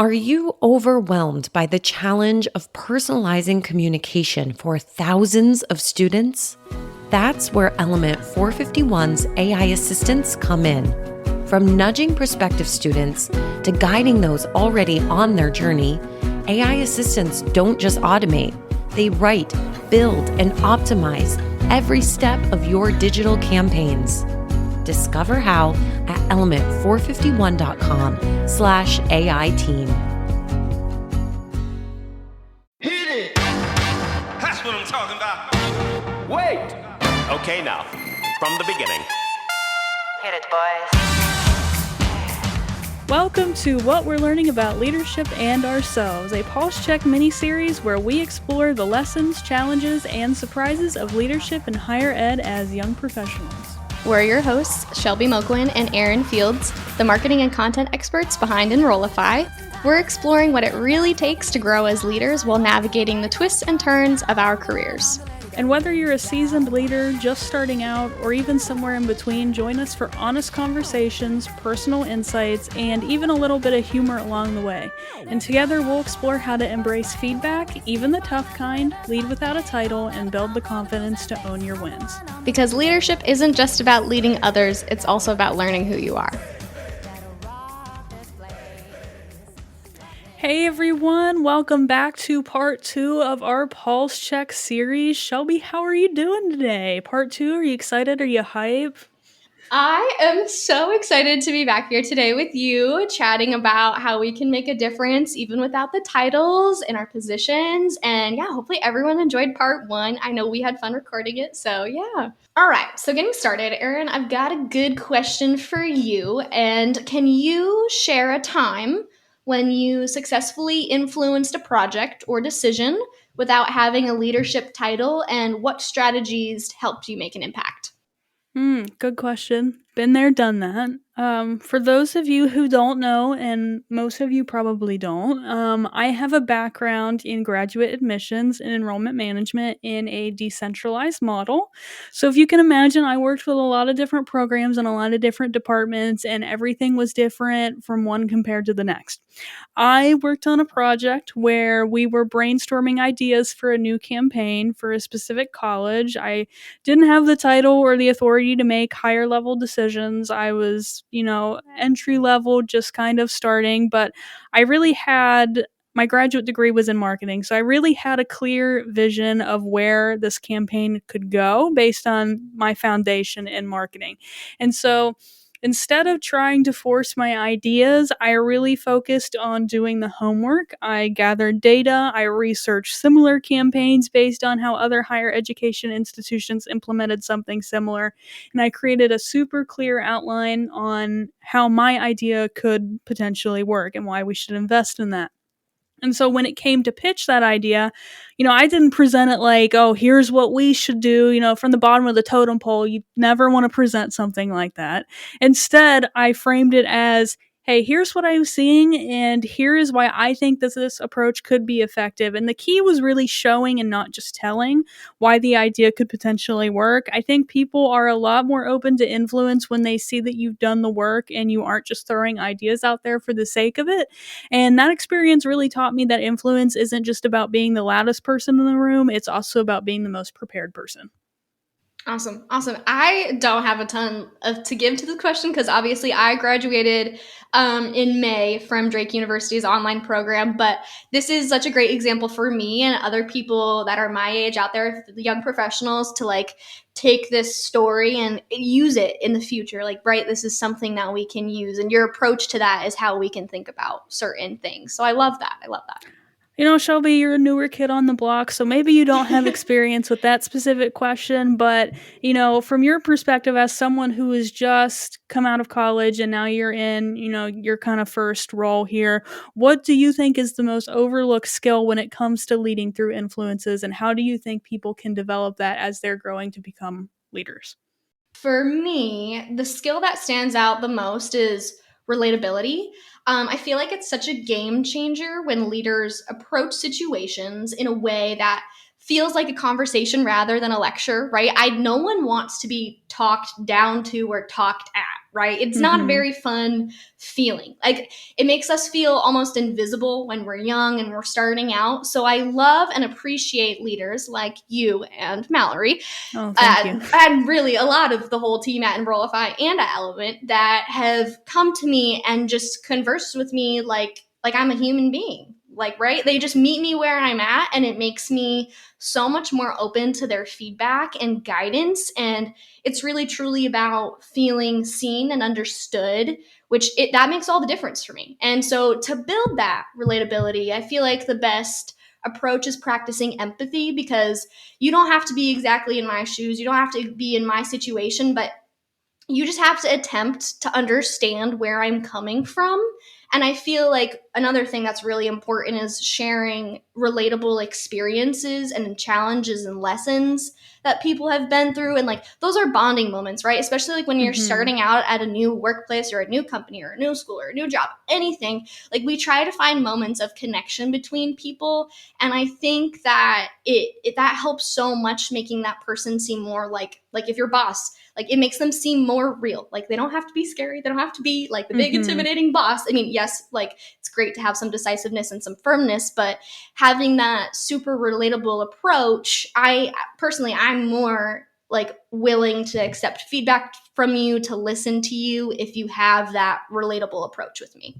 Are you overwhelmed by the challenge of personalizing communication for thousands of students? That's where Element 451's AI assistants come in. From nudging prospective students to guiding those already on their journey, AI assistants don't just automate, they write, build, and optimize every step of your digital campaigns. Discover how at element451.com/AI team. Hit it! That's what I'm talking about. Wait! Okay, now, from the beginning. Hit it, boys. Welcome to What We're Learning About Leadership and Ourselves, a pulse check mini-series where we explore the lessons, challenges, and surprises of leadership in higher ed as young professionals. We're your hosts, Shelby Moquin and Aaron Fields, the marketing and content experts behind Enrollify. We're exploring what it really takes to grow as leaders while navigating the twists and turns of our careers. And whether you're a seasoned leader, just starting out, or even somewhere in between, join us for honest conversations, personal insights, and even a little bit of humor along the way. And together we'll explore how to embrace feedback, even the tough kind, lead without a title, and build the confidence to own your wins. Because leadership isn't just about leading others, it's also about learning who you are. Hey everyone, welcome back to part 2 of our Pulse Check series. Shelby, how are you doing today? Part 2, are you excited? Are you hype? I am so excited to be back here today with you, chatting about how we can make a difference even without the titles in our positions. And yeah, hopefully everyone enjoyed part 1. I know we had fun recording it, so yeah. All right, so getting started, Erin, I've got a good question for you. And can you share a time when you successfully influenced a project or decision without having a leadership title, and what strategies helped you make an impact? Good question. Been there, done that. For those of you who don't know, and most of you probably don't, I have a background in graduate admissions and enrollment management in a decentralized model. So if you can imagine, I worked with a lot of different programs and a lot of different departments, and everything was different from one compared to the next. I worked on a project where we were brainstorming ideas for a new campaign for a specific college. I didn't have the title or the authority to make higher level decisions. I was, entry level, just kind of starting, but I really had my graduate degree was in marketing. So I really had a clear vision of where this campaign could go based on my foundation in marketing. And so instead of trying to force my ideas, I really focused on doing the homework. I gathered data, I researched similar campaigns based on how other higher education institutions implemented something similar, and I created a super clear outline on how my idea could potentially work and why we should invest in that. And so when it came to pitch that idea, I didn't present it like, oh, here's what we should do, from the bottom of the totem pole. You never want to present something like that. Instead, I framed it as, hey, here's what I'm seeing, and here is why I think that this approach could be effective. And the key was really showing and not just telling why the idea could potentially work. I think people are a lot more open to influence when they see that you've done the work and you aren't just throwing ideas out there for the sake of it. And that experience really taught me that influence isn't just about being the loudest person in the room, it's also about being the most prepared person. Awesome. I don't have a ton to give to this question because obviously I graduated in May from Drake University's online program, but this is such a great example for me and other people that are my age out there, young professionals, to take this story and use it in the future. This is something that we can use, and your approach to that is how we can think about certain things. So I love that. Shelby, you're a newer kid on the block, so maybe you don't have experience with that specific question, but, from your perspective as someone who has just come out of college and now you're in, your kind of first role here, what do you think is the most overlooked skill when it comes to leading through influences, and how do you think people can develop that as they're growing to become leaders? For me, the skill that stands out the most is relatability. I feel like it's such a game changer when leaders approach situations in a way that feels like a conversation rather than a lecture, right? No one wants to be talked down to or talked at, right? It's not a very fun feeling. Like, it makes us feel almost invisible when we're young and we're starting out. So I love and appreciate leaders like you and Mallory, Oh, thank you. and really a lot of the whole team at Enrollify and at Element that have come to me and just conversed with me like I'm a human being. Like, right? They just meet me where I'm at, and it makes me so much more open to their feedback and guidance. And it's really truly about feeling seen and understood, that makes all the difference for me. And so to build that relatability, I feel like the best approach is practicing empathy, because you don't have to be exactly in my shoes. You don't have to be in my situation, but you just have to attempt to understand where I'm coming from. And I feel like another thing that's really important is sharing relatable experiences and challenges and lessons that people have been through. And like, those are bonding moments, right? Especially like when you're starting out at a new workplace or a new company or a new school or a new job, anything. Like, we try to find moments of connection between people. And I think that that helps so much, making that person seem more like if your boss, like, it makes them seem more real. Like, they don't have to be scary. They don't have to be like the big intimidating boss. I mean, yes, like, it's great to have some decisiveness and some firmness, but having that super relatable approach, I'm more like willing to accept feedback from you, to listen to you if you have that relatable approach with me.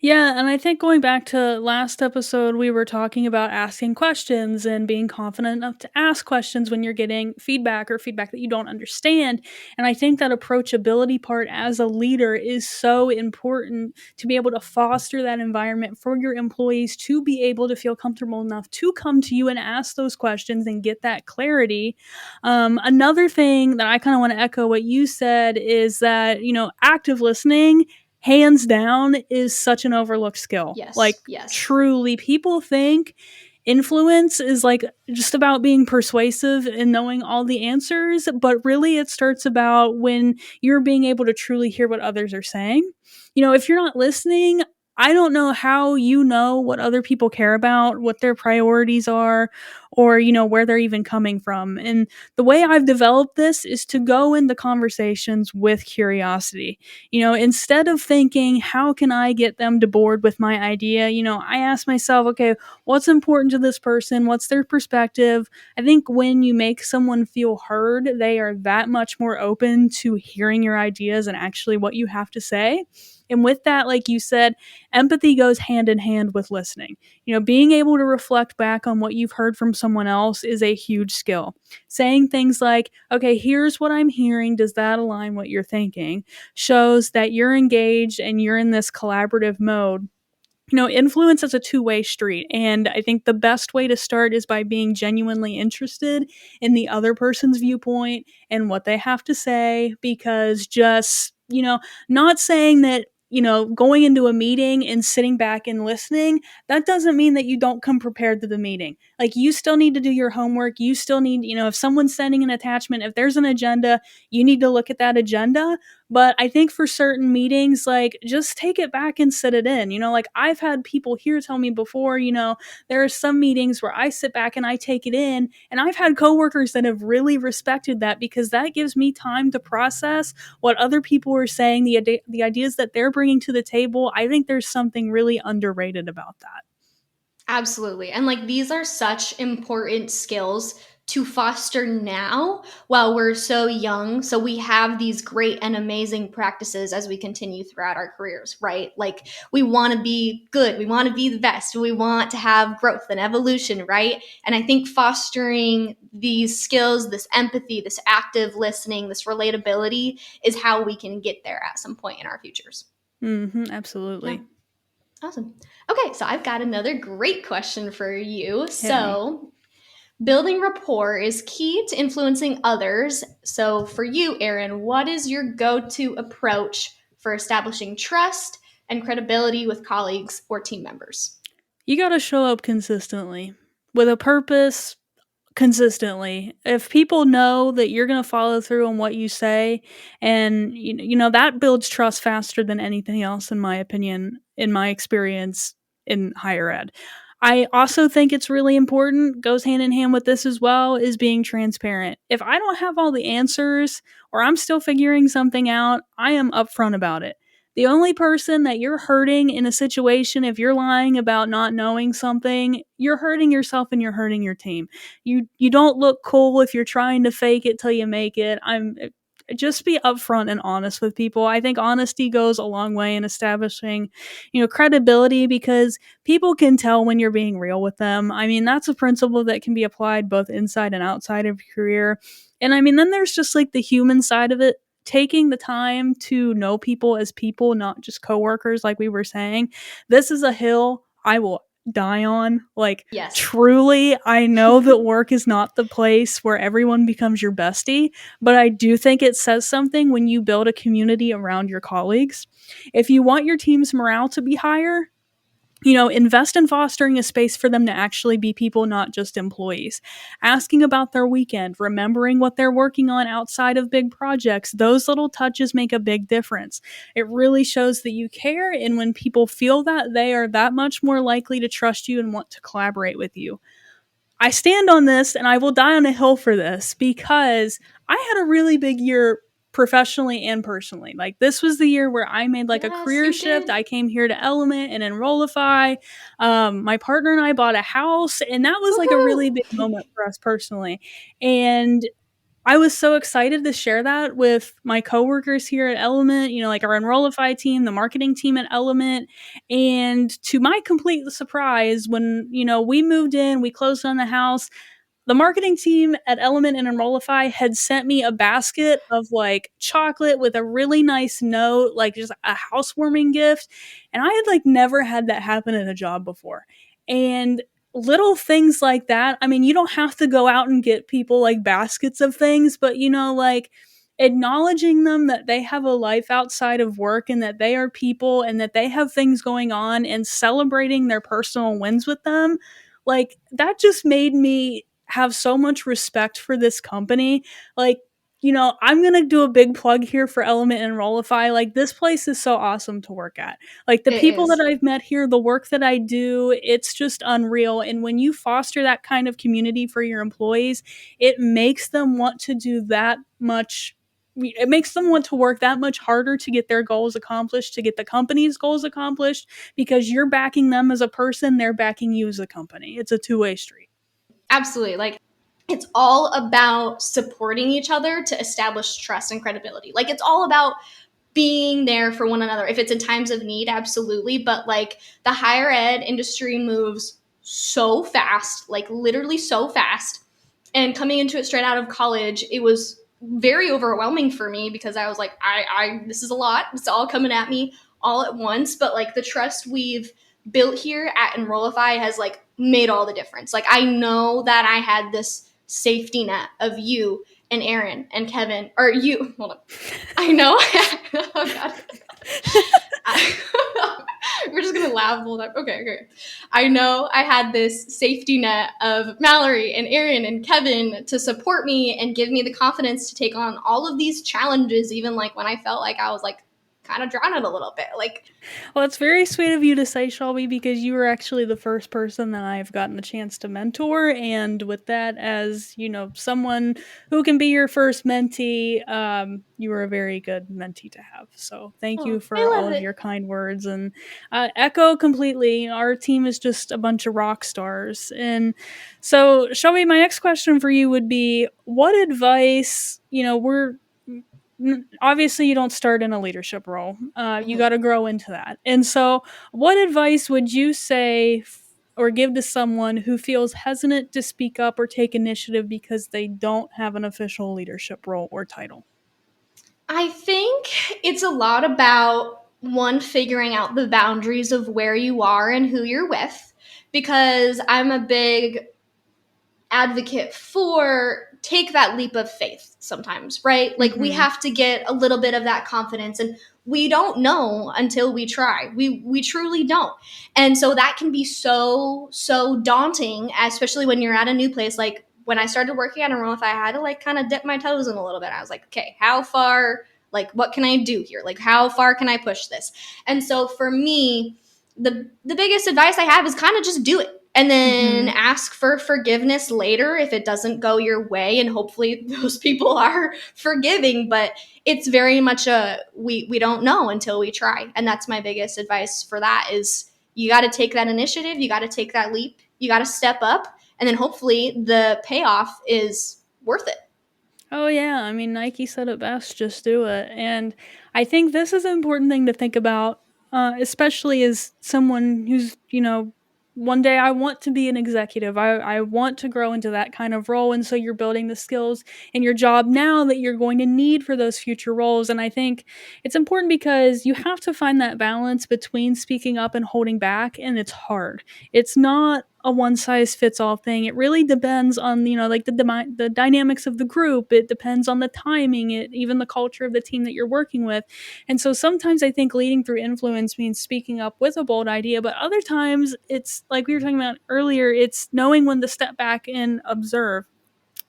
Yeah, and I think going back to last episode, we were talking about asking questions and being confident enough to ask questions when you're getting feedback or feedback that you don't understand. And I think that approachability part as a leader is so important, to be able to foster that environment for your employees to be able to feel comfortable enough to come to you and ask those questions and get that clarity. Another thing that I kind of want to echo what you said is that, active listening, hands down, is such an overlooked skill. Like, Yes. truly, people think influence is like just about being persuasive and knowing all the answers, but really it starts about when you're being able to truly hear what others are saying. If you're not listening, I don't know how you know what other people care about, what their priorities are, or, where they're even coming from. And the way I've developed this is to go into conversations with curiosity. Instead of thinking, how can I get them to board with my idea? I ask myself, okay, what's important to this person? What's their perspective? I think when you make someone feel heard, they are that much more open to hearing your ideas and actually what you have to say. And with that, like you said, empathy goes hand in hand with listening. Being able to reflect back on what you've heard from someone else is a huge skill. Saying things like, okay, here's what I'm hearing. Does that align what you're thinking? Shows that you're engaged and you're in this collaborative mode. Influence is a two-way street. And I think the best way to start is by being genuinely interested in the other person's viewpoint and what they have to say, because just, not saying that, going into a meeting and sitting back and listening, that doesn't mean that you don't come prepared to the meeting. Like, you still need to do your homework. You still need, if someone's sending an attachment, if there's an agenda, you need to look at that agenda. But I think for certain meetings, like, just take it back and sit it in. Like, I've had people here tell me before, there are some meetings where I sit back and I take it in. And I've had coworkers that have really respected that, because that gives me time to process what other people are saying, the ideas that they're bringing to the table. I think there's something really underrated about that. Absolutely. And like, these are such important skills to foster now while we're so young. So we have these great and amazing practices as we continue throughout our careers, right? Like, we want to be good. We want to be the best. We want to have growth and evolution, right? And I think fostering these skills, this empathy, this active listening, this relatability is how we can get there at some point in our futures. Absolutely. Yeah. Awesome. Okay, so I've got another great question for you. Hit me. So, building rapport is key to influencing others. So, for you, Erin, what is your go to approach for establishing trust and credibility with colleagues or team members? You got to show up consistently with a purpose. Consistently, if people know that you're going to follow through on what you say, and that builds trust faster than anything else, in my opinion, in my experience in higher ed. I also think it's really important, goes hand in hand with this as well, is being transparent. If I don't have all the answers or I'm still figuring something out, I am upfront about it. The only person that you're hurting in a situation, if you're lying about not knowing something, you're hurting yourself and you're hurting your team. You don't look cool if you're trying to fake it till you make it. I'm just be upfront and honest with people. I think honesty goes a long way in establishing, credibility, because people can tell when you're being real with them. I mean, that's a principle that can be applied both inside and outside of your career. And I mean, then there's just like the human side of it, taking the time to know people as people, not just coworkers, like we were saying. This is a hill I will die on. Like, Yes. truly, I know that work is not the place where everyone becomes your bestie, but I do think it says something when you build a community around your colleagues. If you want your team's morale to be higher, invest in fostering a space for them to actually be people, not just employees. Asking about their weekend, remembering what they're working on outside of big projects, those little touches make a big difference. It really shows that you care, and when people feel that, they are that much more likely to trust you and want to collaborate with you. I stand on this and I will die on a hill for this because I had a really big year professionally and personally. Like, this was the year where I made like a Yes, career you shift. did. I came here to Element and Enrollify. My partner and I bought a house, and that was like a really Woohoo! big moment for us personally. And I was so excited to share that with my coworkers here at Element, like our Enrollify team, the marketing team at Element. And to my complete surprise, when, we moved in, we closed on the house, the marketing team at Element and Enrollify had sent me a basket of like chocolate with a really nice note, like just a housewarming gift. And I had like never had that happen at a job before. And little things like that, I mean, you don't have to go out and get people like baskets of things, but like acknowledging them that they have a life outside of work and that they are people and that they have things going on, and celebrating their personal wins with them, like that just made me have so much respect for this company. Like, I'm going to do a big plug here for Element and Rollify. Like, this place is so awesome to work at. Like, the It people that is. I've met here, the work that I do, it's just unreal. And when you foster that kind of community for your employees, it makes them want to do that much. It makes them want to work that much harder to get their goals accomplished, to get the company's goals accomplished, because you're backing them as a person, they're backing you as a company. It's a two-way street. Absolutely. Like, it's all about supporting each other to establish trust and credibility. Like, it's all about being there for one another. If it's in times of need, absolutely. But like, the higher ed industry moves so fast, like literally so fast. And coming into it straight out of college, it was very overwhelming for me because I was like, this is a lot. It's all coming at me all at once. But like, the trust we've built here at Enrollify has like made all the difference. Like, I know that I had this safety net of you and Aaron and Kevin, or you. Hold on. I know. Oh God. We're just gonna laugh the whole time. Okay. I know I had this safety net of Mallory and Aaron and Kevin to support me and give me the confidence to take on all of these challenges, even like when I felt like I was like kind of drowning a little bit. Like, Well, it's very sweet of you to say, Shelby, because you were actually the first person that I've gotten the chance to mentor. And with that, as someone who can be your first mentee, you were a very good mentee to have. So thank you oh, I for all love of it. your kind words. And echo completely. Our team is just a bunch of rock stars. And so, Shelby, my next question for you would be, what advice, obviously you don't start in a leadership role, you got to grow into that. And so what advice would you say or give to someone who feels hesitant to speak up or take initiative because they don't have an official leadership role or title? I think it's a lot about one, figuring out the boundaries of where you are and who you're with, because I'm a big advocate for take that leap of faith sometimes, right? Like, we Mm-hmm. have to get a little bit of that confidence, and we don't know until we try. We truly don't. And so that can be so daunting, especially when you're at a new place. Like, when I started working at Enroll, if I had to like kind of dip my toes in a little bit, I was like, okay, how far, like, what can I do here? Like, how far can I push this? And so for me, the biggest advice I have is kind of just do it. And then Mm-hmm. ask for forgiveness later if it doesn't go your way, and hopefully those people are forgiving. But it's very much a we don't know until we try, and that's my biggest advice for that is you got to take that initiative, you got to take that leap, you got to step up, and then hopefully the payoff is worth it. Oh yeah, I mean Nike said it best, just do it. And I think this is an important thing to think about, especially as someone who's, one day I want to be an executive. I want to grow into that kind of role. And so you're building the skills in your job now that you're going to need for those future roles. And I think it's important because you have to find that balance between speaking up and holding back. And it's hard. It's not a one size fits all thing. It really depends on, like the dynamics of the group. It depends on the timing, even the culture of the team that you're working with. And so sometimes I think leading through influence means speaking up with a bold idea, but other times it's like we were talking about earlier, it's knowing when to step back and observe.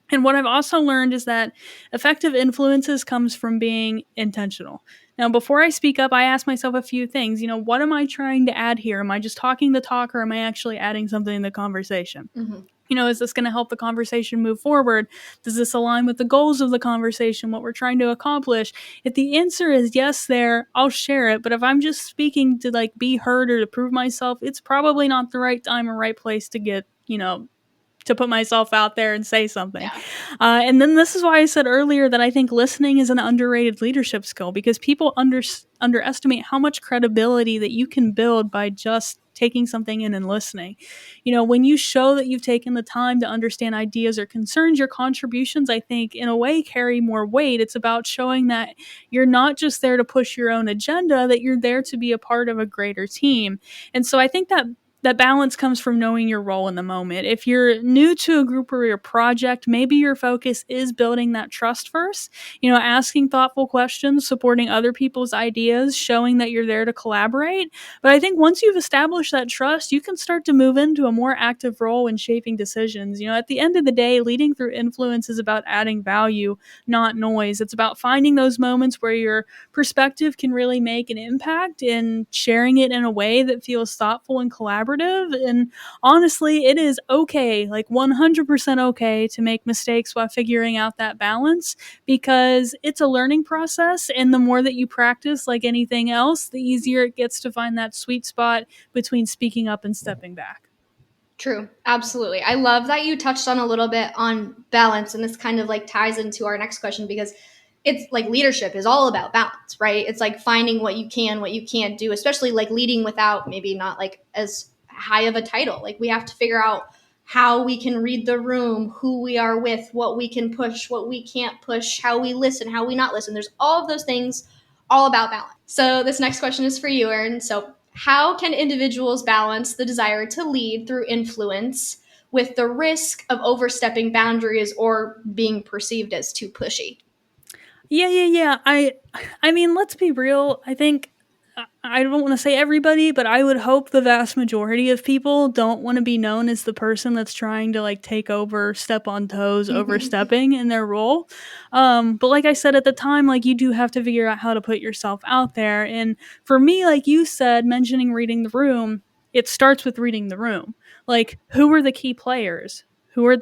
And what I've also learned is that effective influences comes from being intentional. Now, before I speak up, I ask myself a few things. What am I trying to add here? Am I just talking the talk, or am I actually adding something in the conversation? Mm-hmm. Is this going to help the conversation move forward? Does this align with the goals of the conversation, what we're trying to accomplish? If the answer is yes there, I'll share it. But if I'm just speaking to like be heard or to prove myself, it's probably not the right time or right place to get, to put myself out there and say something. Yeah. And then this is why I said earlier that I think listening is an underrated leadership skill, because people underestimate how much credibility that you can build by just taking something in and listening. When you show that you've taken the time to understand ideas or concerns, your contributions, I think, in a way, carry more weight. It's about showing that you're not just there to push your own agenda, that you're there to be a part of a greater team. And so I think that balance comes from knowing your role in the moment. If you're new to a group or your project, maybe your focus is building that trust first, asking thoughtful questions, supporting other people's ideas, showing that you're there to collaborate. But I think once you've established that trust, you can start to move into a more active role in shaping decisions. At the end of the day, leading through influence is about adding value, not noise. It's about finding those moments where your perspective can really make an impact and sharing it in a way that feels thoughtful and collaborative. And honestly, it is okay, like 100% okay, to make mistakes while figuring out that balance, because it's a learning process. And the more that you practice, like anything else, the easier it gets to find that sweet spot between speaking up and stepping back. True. Absolutely. I love that you touched on a little bit on balance, and this kind of like ties into our next question, because it's like leadership is all about balance, right? It's like finding what you can, what you can't do, especially like leading without maybe not like as high of a title. Like we have to figure out how we can read the room, who we are with, what we can push, what we can't push, how we listen, how we not listen. There's all of those things, all about balance. So this next question is for you, Erin. So how can individuals balance the desire to lead through influence with the risk of overstepping boundaries or being perceived as too pushy? Yeah. I mean, let's be real. I think I don't want to say everybody, but I would hope the vast majority of people don't want to be known as the person that's trying to like take over, step on toes, overstepping in their role. But like I said at the time, like you do have to figure out how to put yourself out there. And for me, like you said, mentioning reading the room, it starts with reading the room. Like, who are the key players? Who are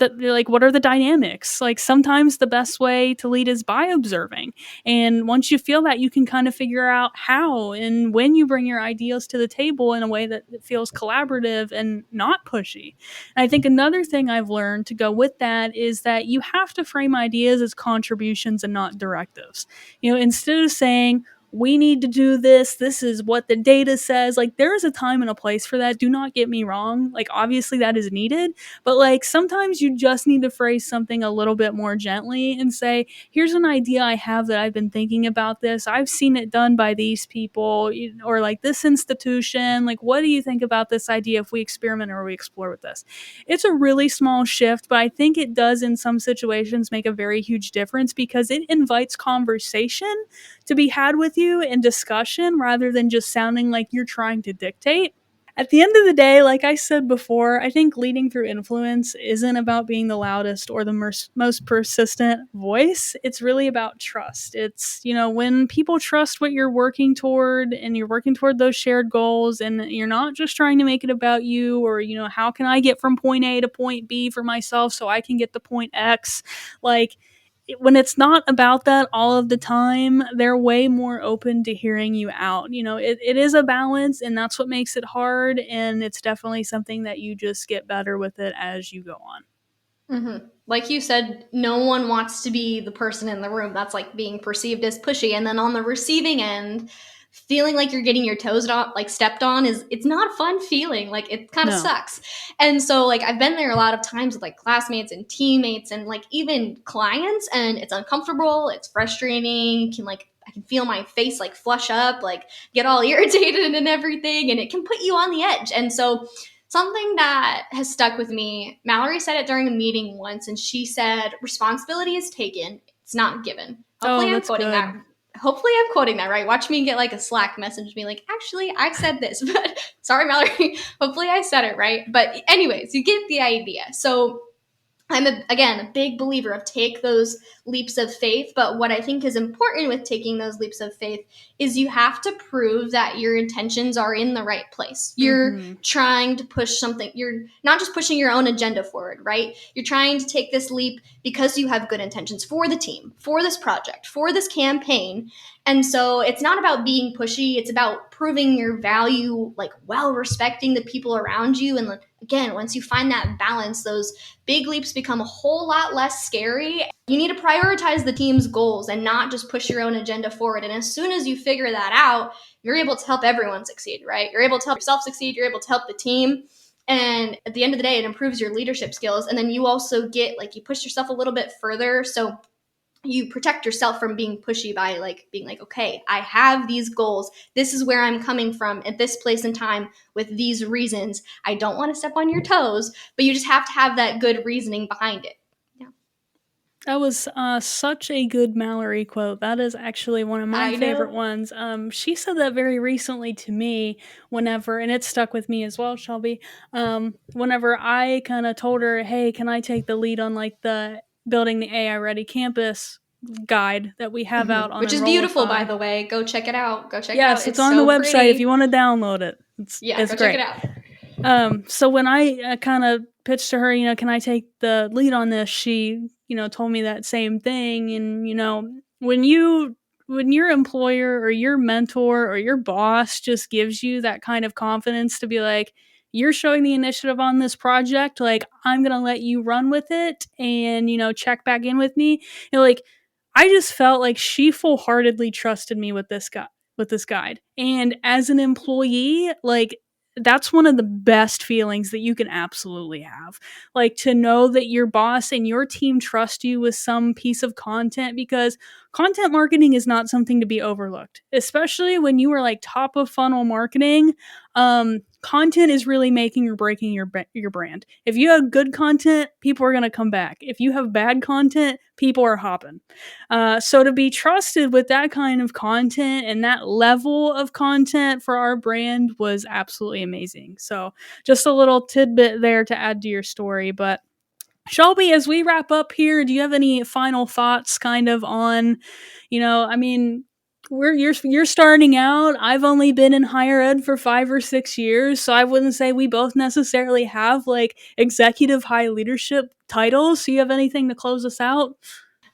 what are the dynamics? Like, sometimes the best way to lead is by observing. And once you feel that, you can kind of figure out how and when you bring your ideas to the table in a way that feels collaborative and not pushy. And I think another thing I've learned to go with that is that you have to frame ideas as contributions and not directives. Instead of saying, we need to do this. This is what the data says. Like, there is a time and a place for that. Do not get me wrong. Like, obviously that is needed, but like sometimes you just need to phrase something a little bit more gently and say, here's an idea I have that I've been thinking about this. I've seen it done by these people, or like this institution. Like, what do you think about this idea if we experiment or we explore with this? It's a really small shift, but I think it does in some situations make a very huge difference, because it invites conversation to be had with you and discussion rather than just sounding like you're trying to dictate. At the end of the day, like I said before, I think leading through influence isn't about being the loudest or the most persistent voice. It's really about trust. It's, when people trust what you're working toward and you're working toward those shared goals and you're not just trying to make it about you or, how can I get from point A to point B for myself so I can get to point X? Like, when it's not about that all of the time, they're way more open to hearing you out. It is a balance, and that's what makes it hard. And it's definitely something that you just get better with it as you go on. Mm-hmm. Like you said, no one wants to be the person in the room that's like being perceived as pushy. And then on the receiving end, feeling like you're getting your toes stepped on it's not a fun feeling. Like it kind of sucks. And so like I've been there a lot of times with like classmates and teammates and like even clients, and it's uncomfortable, it's frustrating, I can feel my face like flush up, like get all irritated and everything, and it can put you on the edge. And so something that has stuck with me, Mallory said it during a meeting once, and she said, responsibility is taken, it's not given. Hopefully I'm quoting that. Hopefully I'm quoting that right. Watch me get like a Slack message me like, actually, I said this, but sorry, Mallory. Hopefully I said it right. But anyways, you get the idea. So I'm, a big believer of take those leaps of faith. But what I think is important with taking those leaps of faith is you have to prove that your intentions are in the right place. You're trying to push something. You're not just pushing your own agenda forward, right? You're trying to take this leap because you have good intentions for the team, for this project, for this campaign. And so it's not about being pushy. It's about proving your value, like while respecting the people around you. And again, once you find that balance, those big leaps become a whole lot less scary. You need to prioritize the team's goals and not just push your own agenda forward. And as soon as you figure that out, you're able to help everyone succeed, right? You're able to help yourself succeed. You're able to help the team. And at the end of the day, it improves your leadership skills. And then you also get you push yourself a little bit further. So you protect yourself from being pushy by being like, okay, I have these goals. This is where I'm coming from at this place in time with these reasons. I don't want to step on your toes, but you just have to have that good reasoning behind it. Yeah. That was such a good Mallory quote. That is actually one of my favorite ones. She said that very recently to me and it stuck with me as well, Shelby. Whenever I kind of told her, hey, can I take the lead on the building the AI ready campus guide that we have out on, which is beautiful, by the way. Go check it out. Go check it out. Yes, it's on the website pretty. If you want to download it. It's go great. Check it out. So when I kind of pitched to her, can I take the lead on this? She, told me that same thing. And, when your employer or your mentor or your boss just gives you that kind of confidence to be like, you're showing the initiative on this project, I'm going to let you run with it and, check back in with me. I just felt like she full-heartedly trusted me with this guide. And as an employee, that's one of the best feelings that you can absolutely have. To know that your boss and your team trust you with some piece of content, because content marketing is not something to be overlooked, especially when you are top of funnel marketing. Content is really making or breaking your brand. If you have good content, people are going to come back. If you have bad content, people are hopping. So to be trusted with that kind of content and that level of content for our brand was absolutely amazing. So just a little tidbit there to add to your story. But Shelby, as we wrap up here, do you have any final thoughts kind of on, you're starting out. I've only been in higher ed for 5 or 6 years, so I wouldn't say we both necessarily have executive high leadership titles. So you have anything to close us out?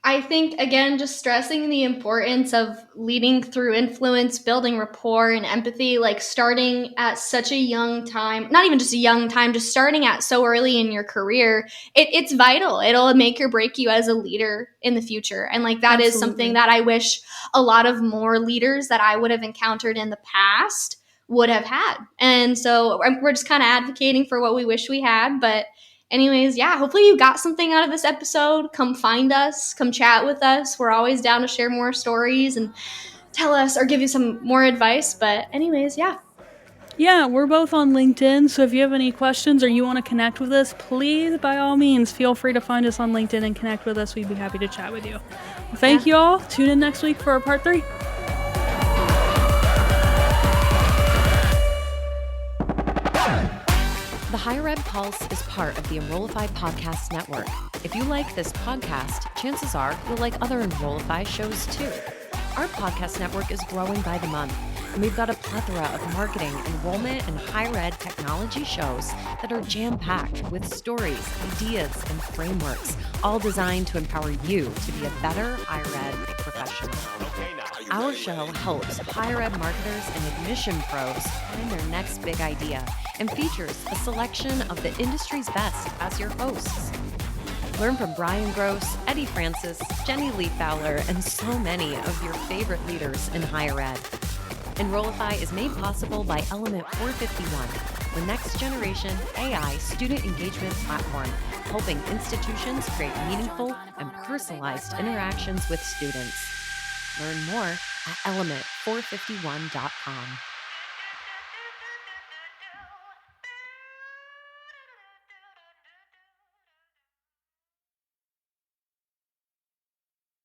I think, again, just stressing the importance of leading through influence, building rapport and empathy, starting at such a young time, not even just a young time, just starting at so early in your career, it's vital. It'll make or break you as a leader in the future. And that Absolutely. Is something that I wish a lot of more leaders that I would have encountered in the past would have had. And so we're just kind of advocating for what we wish we had, but anyways, yeah, hopefully you got something out of this episode. Come find us, come chat with us. We're always down to share more stories and tell us or give you some more advice. But anyways, yeah. Yeah, we're both on LinkedIn, so if you have any questions or you want to connect with us, please, by all means, feel free to find us on LinkedIn and connect with us. We'd be happy to chat with you. Well, thank you all. Tune in next week for our part 3. The Higher Ed Pulse is part of the Enrollify Podcast Network. If you like this podcast, chances are you'll like other Enrollify shows too. Our podcast network is growing by the month, and we've got a plethora of marketing, enrollment, and higher ed technology shows that are jam-packed with stories, ideas, and frameworks, all designed to empower you to be a better higher ed professional. Okay, now. Our show helps higher ed marketers and admission pros find their next big idea and features a selection of the industry's best as your hosts. Learn from Brian Gross, Eddie Francis, Jenny Lee Fowler, and so many of your favorite leaders in higher ed. Enrollify is made possible by Element 451, the next generation AI student engagement platform, helping institutions create meaningful and personalized interactions with students. Learn more at element451.com.